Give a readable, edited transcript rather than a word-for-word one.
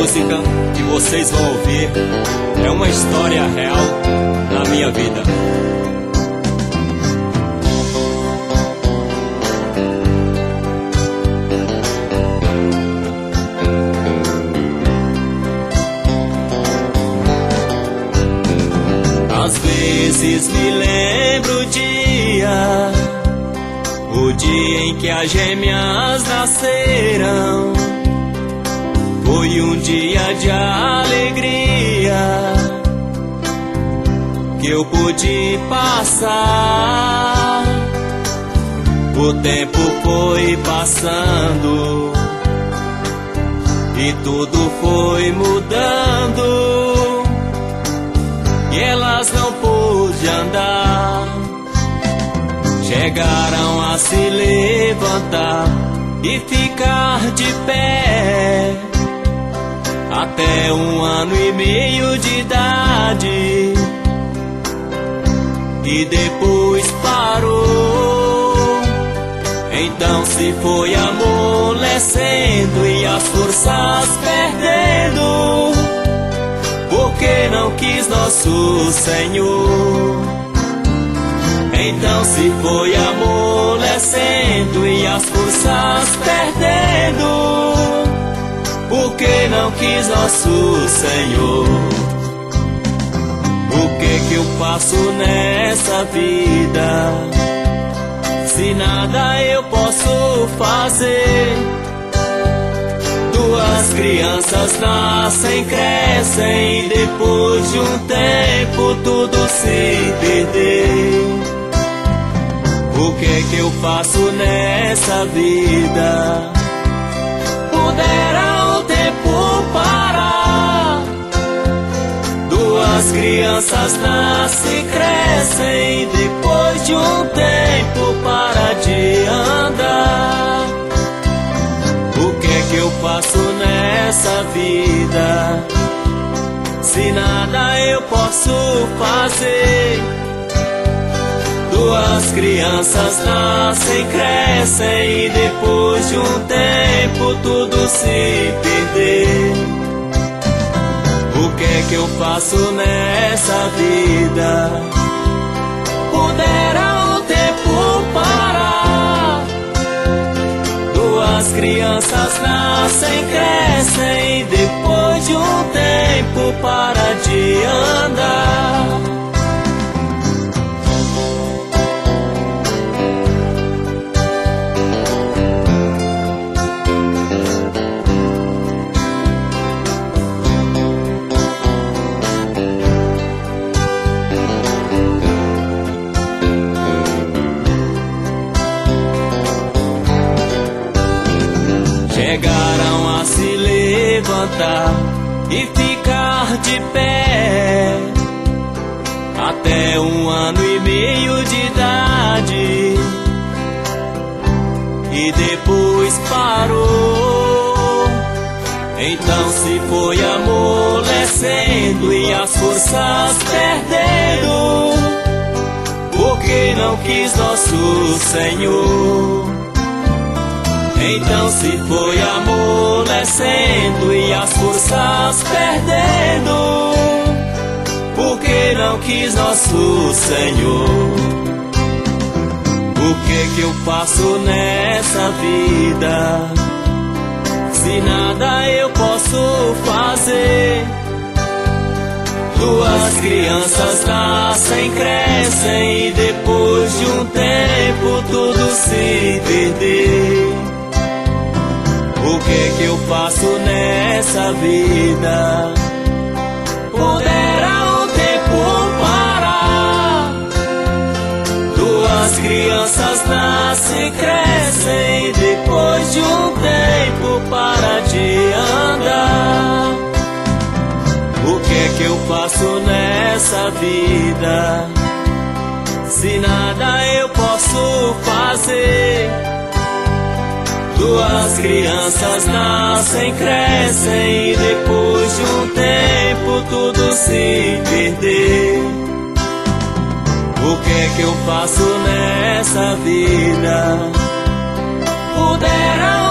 música que vocês vão ouvir é uma história real da minha vida. Às vezes me lembro o dia em que as gêmeas nasceram. Foi um dia de alegria que eu pude passar. O tempo foi passando e tudo foi mudando, e elas não podiam andar. Chegaram a se levantar e ficar de pé. Até 1 ano e meio de idade, e depois parou. Então se foi amolecendo e as forças perdendo, porque não quis nosso Senhor. Então se foi amolecendo e as forças perdendo, porque não quis nosso Senhor. O que eu faço nessa vida, se nada eu posso fazer? 2 crianças nascem, crescem, e depois de um tempo tudo se perdeu. O que eu faço nessa vida? Pudera o tempo parar. 2 crianças nascem, crescem, e depois de um tempo para de andar. O que eu faço nessa vida, se nada eu posso fazer? 2 crianças nascem, crescem, e depois de um tempo tudo se perdeu. O que eu faço nessa vida? Pudera o tempo parar. 2 crianças nascem, crescem, e depois de um tempo para de andar. Chegaram a se levantar e ficar de pé. Até 1 ano e meio de idade, e depois parou. Então se foi amolecendo e as forças perdendo, porque não quis nosso Senhor. Então se foi amolecendo e as forças perdendo, porque não quis nosso Senhor. O que eu faço nessa vida, se nada eu posso fazer? 2 crianças nascem, crescem, e depois de um tempo tudo se perdeu. O que eu faço nessa vida? Pudera o tempo parar. 2 crianças nascem, crescem, e depois de um tempo para de andar. O que eu faço nessa vida, se nada eu posso fazer? 2 crianças nascem, crescem, e depois de um tempo tudo se perdeu. O que eu faço nessa vida? Pudera